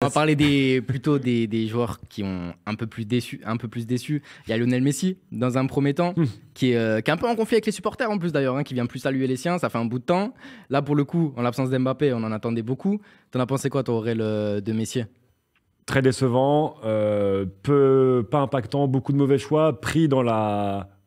va parler plutôt des joueurs qui ont un peu plus déçus. Il y a Lionel Messi, dans un premier temps, qui est un peu en conflit avec les supporters en plus d'ailleurs, hein, qui vient plus saluer les siens, ça fait un bout de temps. Là, pour le coup, en l'absence d'Mbappé, on en attendait beaucoup. T'en as pensé quoi, toi, Aurel, de Messi? Très décevant, pas impactant, beaucoup de mauvais choix, pris dans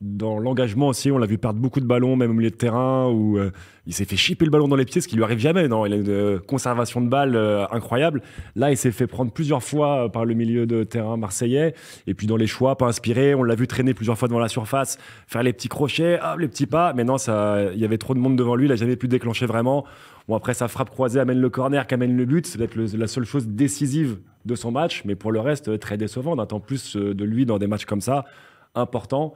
l'engagement aussi. On l'a vu perdre beaucoup de ballons, même au milieu de terrain, où il s'est fait chipper le ballon dans les pieds, ce qui lui arrive jamais. Non, il a une conservation de balle incroyable. Là, il s'est fait prendre plusieurs fois par le milieu de terrain marseillais. Et puis dans les choix, pas inspiré. On l'a vu traîner plusieurs fois devant la surface, faire les petits crochets, les petits pas. Mais non, il y avait trop de monde devant lui. Il n'a jamais pu déclencher vraiment. Bon, après, sa frappe croisée amène le corner, qui amène le but. C'est peut-être la seule chose décisive de son match. Mais pour le reste, très décevant. On attend plus de lui dans des matchs comme ça, importants,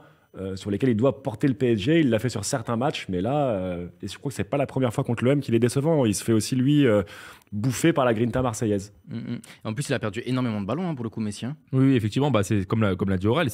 sur lesquels il doit porter le PSG. Il l'a fait sur certains matchs. Mais là, et je crois que ce n'est pas la première fois contre l'OM qu'il est décevant. Il se fait aussi, lui, bouffer par la grinta marseillaise. En plus, il a perdu énormément de ballons, hein, pour le coup, Messi. Hein. Oui, effectivement, c'est comme l'a dit Aurel.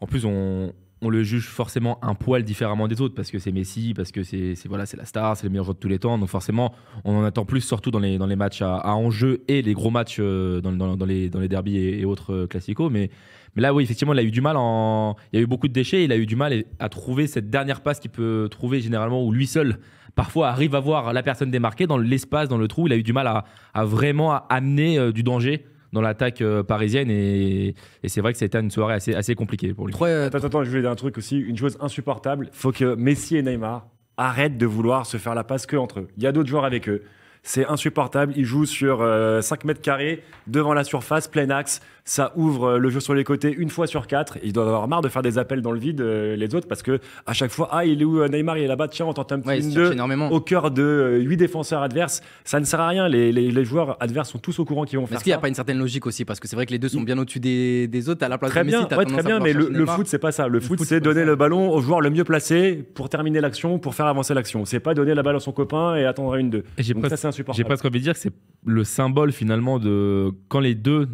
En plus, on le juge forcément un poil différemment des autres parce que c'est Messi, parce que c'est la star, c'est le meilleur joueur de tous les temps. Donc forcément, on en attend plus, surtout dans les matchs à enjeu et les gros matchs dans les derbys et autres classicos. Mais là, oui, effectivement, il a eu du mal. Il y a eu beaucoup de déchets. Il a eu du mal à trouver cette dernière passe qu'il peut trouver généralement où lui seul, parfois, arrive à voir la personne démarquée dans l'espace, dans le trou. Il a eu du mal à vraiment amener du danger dans l'attaque parisienne et c'est vrai que c'était une soirée assez compliquée pour lui. Attends, je voulais dire un truc aussi, une chose insupportable, il faut que Messi et Neymar arrêtent de vouloir se faire la passe que entre eux. Il y a d'autres joueurs avec eux. C'est insupportable, ils jouent sur 5 mètres carrés, devant la surface, plein axe, ça ouvre le jeu sur les côtés une fois sur 4. Ils doivent avoir marre de faire des appels dans le vide, les autres, parce que à chaque fois, il est où Neymar, il est là-bas, tiens, on tente un petit 1-2 au cœur de 8 défenseurs adverses. Ça ne sert à rien, les joueurs adverses sont tous au courant qu'ils vont faire ça. Est-ce qu'il n'y a pas une certaine logique aussi? Parce que c'est vrai que les deux sont bien au-dessus des autres, à la place très de Messi, bien, très bien, mais le foot, c'est pas ça. Le foot, c'est donner le ballon au joueur le mieux placé pour terminer l'action, pour faire avancer l'action. C'est pas donner la balle à son copain et attendre une 2. Donc ça, c'est insupportable. J'ai presque envie de dire que c'est le symbole finalement de quand les deux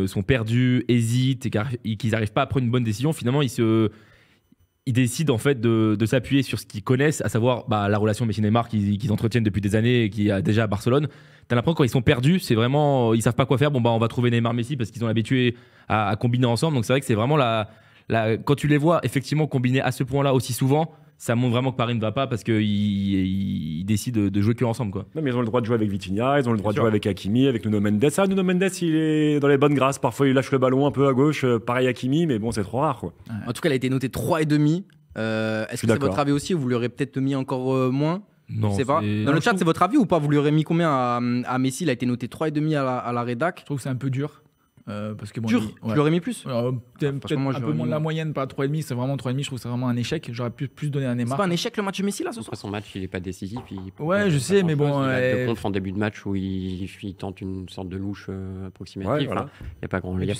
sont perdus, hésitent et qu'ils n'arrivent pas à prendre une bonne décision, finalement ils décident en fait de s'appuyer sur ce qu'ils connaissent, à savoir la relation Messi-Neymar qu'ils entretiennent depuis des années et qui a déjà à Barcelone. T'as l'impression que quand ils sont perdus, c'est vraiment, ils savent pas quoi faire. On va trouver Neymar-Messi parce qu'ils ont l'habitué à combiner ensemble. Donc c'est vrai que c'est vraiment quand tu les vois effectivement combiner à ce point-là aussi souvent, ça montre vraiment que Paris ne va pas parce qu'ils décident de jouer que ensemble, quoi. Non, mais ils ont le droit de jouer avec Vitinha, ils ont le droit de jouer avec Hakimi, avec Nuno Mendes. Nuno Mendes, il est dans les bonnes grâces. Parfois, il lâche le ballon un peu à gauche, pareil Hakimi, mais bon, c'est trop rare, quoi. En tout cas, il a été noté 3,5. Est-ce que c'est votre avis aussi, ou vous lui aurez peut-être mis encore moins? Non, je sais pas. Dans le chat, c'est votre avis ou pas? Vous lui aurez mis combien à Messi? Il a été noté 3,5 à la rédac. Je trouve que c'est un peu dur. Parce que bon, dur, tu l'aurais mis plus? Peut-être un peu moins de la moyenne, pas 3,5, c'est vraiment 3,5, je trouve que c'est vraiment un échec. J'aurais pu plus donner à Neymar. C'est pas un échec le match de Messi là ce soir? Son match, il est pas décisif. Ouais, je sais, mais bon. Il a 2 contre en début de match où il tente une sorte de louche approximative. Ouais, voilà. Il n'y a pas grand-chose. Tu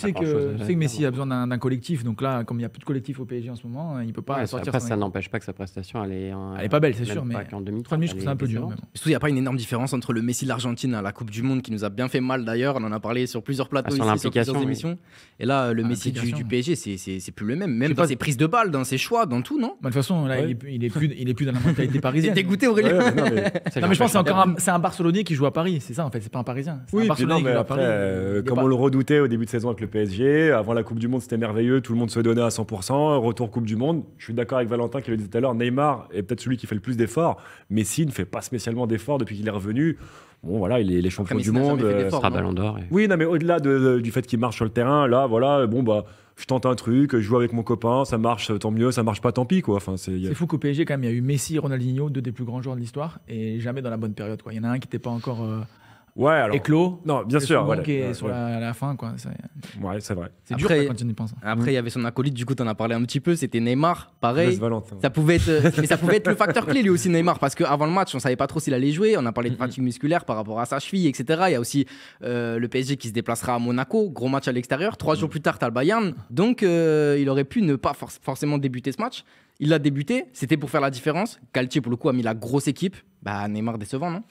sais que Messi a besoin d'un collectif, donc là, comme il n'y a plus de collectif au PSG en ce moment, il peut pas sortir. Après, ça n'empêche pas que sa prestation, elle est pas belle, c'est sûr, mais 3,5, je trouve que c'est un peu dur. Surtout, il n'y a pas une énorme différence entre le Messi de l'Argentine à la Coupe du Monde qui nous a bien fait mal d'ailleurs. On en a parlé sur plusieurs plateaux ici, sur plusieurs émissions. Et là, le Messi du PSG, c'est plus le même. Même dans ses prises de balles, dans ses choix, dans tout, non? De toute façon, là, il est plus dans la mentalité parisienne. T'es dégoûté, Aurélien? Non, mais je pense que c'est un Barcelonais qui joue à Paris. C'est ça, en fait. C'est pas un Parisien. Oui, mais après, comme on le redoutait au début de saison avec le PSG, avant la Coupe du Monde, c'était merveilleux. Tout le monde se donnait à 100%. Retour Coupe du Monde. Je suis d'accord avec Valentin qui le disait tout à l'heure. Neymar est peut-être celui qui fait le plus d'efforts. Messi ne fait pas spécialement d'efforts depuis qu'il est revenu. Bon, voilà, il est champion du monde. Il sera Ballon d'Or. Oui, non, mais au-delà du fait qu'il marche sur le terrain, là, voilà, je tente un truc, je joue avec mon copain, ça marche, tant mieux, ça marche pas, tant pis, quoi. Enfin, c'est fou qu'au PSG, quand même, il y a eu Messi, Ronaldinho, 2 des plus grands joueurs de l'histoire, et jamais dans la bonne période, quoi. Il y en a un qui n'était pas encore éclos. Non, bien sûr. Voilà, qui est sur la fin, quoi. Ouais, c'est vrai. C'est dur quand tu y penses. Après, il y avait son acolyte, du coup, tu en as parlé un petit peu, c'était Neymar, pareil. Valentin. Ça pouvait être le facteur clé, lui aussi, Neymar, parce qu'avant le match, on savait pas trop s'il allait jouer. On a parlé de fatigue musculaire par rapport à sa cheville, etc. Il y a aussi le PSG qui se déplacera à Monaco, gros match à l'extérieur. 3 jours plus tard, tu as le Bayern. Donc, il aurait pu ne pas forcément débuter ce match. Il l'a débuté, c'était pour faire la différence. Galtier, pour le coup, a mis la grosse équipe. Neymar décevant, non?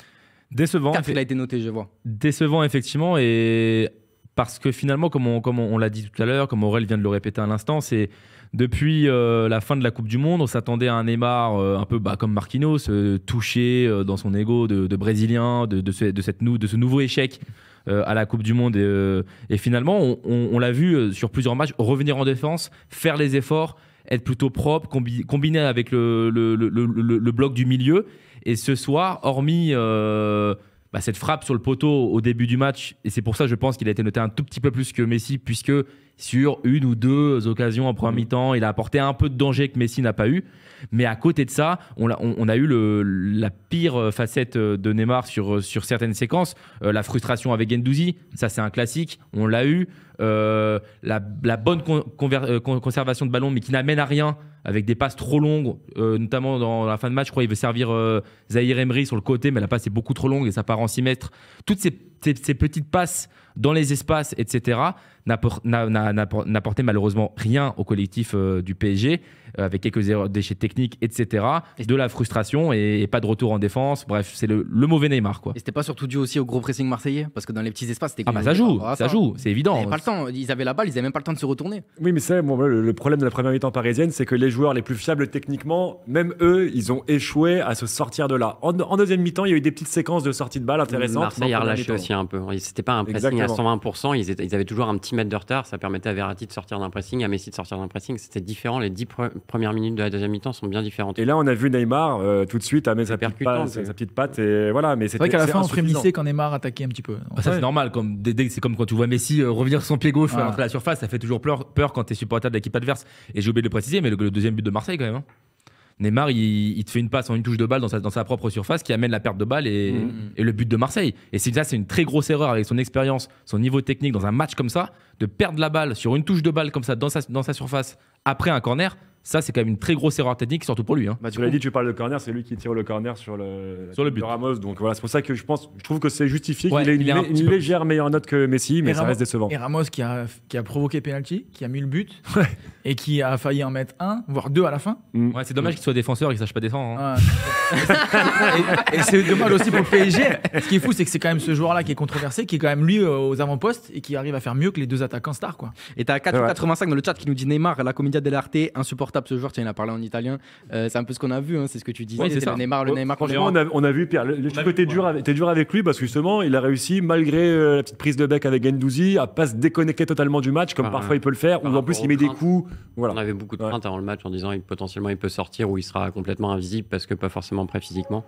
Décevant. 4, il a été noté, je vois. Décevant, effectivement, et parce que finalement, comme on l'a dit tout à l'heure, comme Aurel vient de le répéter à l'instant, c'est depuis la fin de la Coupe du Monde, on s'attendait à un Neymar un peu comme Marquinhos, touché dans son ego de Brésilien, de ce nouveau échec à la Coupe du Monde. Et finalement, on l'a vu sur plusieurs matchs, revenir en défense, faire les efforts, être plutôt propre, combiner avec le bloc du milieu. Et ce soir, hormis cette frappe sur le poteau au début du match, et c'est pour ça je pense qu'il a été noté un tout petit peu plus que Messi, puisque sur une ou deux occasions en première mi-temps, il a apporté un peu de danger que Messi n'a pas eu. Mais à côté de ça, on a eu la pire facette de Neymar sur certaines séquences. La frustration avec Guendouzi, ça c'est un classique, on l'a eu. La bonne conservation de ballon, mais qui n'amène à rien, avec des passes trop longues, notamment dans la fin de match. Je crois qu'il veut servir Zahir Emery sur le côté, mais la passe est beaucoup trop longue et ça part en 6 mètres. Toutes ces petites passes dans les espaces, etc., n'apportaient malheureusement rien au collectif du PSG, avec quelques erreurs, déchets techniques, etc., de la frustration et pas de retour en défense. Bref, c'est le mauvais Neymar, quoi. Et c'était pas surtout dû aussi au gros pressing marseillais, parce que dans les petits espaces, c'était ça joue, c'est évident. Ils avaient pas le temps, ils avaient la balle, ils avaient même pas le temps de se retourner. Oui, mais c'est le problème de la première mi-temps parisienne, c'est que les joueurs les plus fiables techniquement, même eux, ils ont échoué à se sortir de là. En deuxième mi-temps, il y a eu des petites séquences de sortie de balle intéressantes. Marseille a relâché aussi un peu. C'était pas un pressing à 120%, ils avaient toujours un petit mètre de retard, ça permettait à Verratti de sortir d'un pressing, à Messi de sortir d'un pressing. C'était différent, les 10 premières minutes de la deuxième mi-temps sont bien différentes. Et là, on a vu Neymar tout de suite amener sa petite patte et voilà. Mais c'est vrai qu'à la fin, on frémissait quand Neymar attaquait un petit peu. Ça, c'est normal. C'est comme quand tu vois Messi revenir sur son pied gauche entre la surface, ça fait toujours peur quand tu es supporter de l'équipe adverse. Et j'ai oublié de le préciser, mais le deuxième but de Marseille, quand même. Neymar, il te fait une passe en une touche de balle dans sa propre surface qui amène la perte de balle et le but de Marseille. Et c'est une très grosse erreur avec son expérience, son niveau technique dans un match comme ça, de perdre la balle sur une touche de balle comme ça dans sa surface après un corner. Ça, c'est quand même une très grosse erreur technique, surtout pour lui. Tu l'as dit, tu parles de corner, c'est lui qui tire le corner sur le but de Ramos. Donc voilà, c'est pour ça que je trouve que c'est justifié qu'il ait une légère meilleure note que Messi, mais ça reste décevant. Et Ramos qui a provoqué penalty, qui a mis le but et qui a failli en mettre un, voire deux à la fin. Ouais, c'est dommage qu'il soit défenseur et qu'il sache pas défendre. et c'est dommage aussi pour le PSG. Ce qui est fou, c'est que c'est quand même ce joueur-là qui est controversé, qui est quand même lui aux avant-postes et qui arrive à faire mieux que les deux attaquants stars, quoi. Et t'as 485 dans le chat qui nous dit Neymar, la commedia dell'arte, insupportable ce joueur. Tiens, il a parlé en italien. C'est un peu ce qu'on a vu, c'est ce que tu disais. Ouais, c'est ça. Le Neymar. Franchement, on a vu Pierre. T'es dur avec lui parce que justement, il a réussi, malgré la petite prise de bec avec Guendouzi, à pas se déconnecter totalement du match, comme parfois il peut le faire, ou en plus il met des coups. Voilà. On avait beaucoup de craintes avant le match en disant potentiellement il peut sortir ou il sera complètement invisible parce que pas forcément prêt physiquement.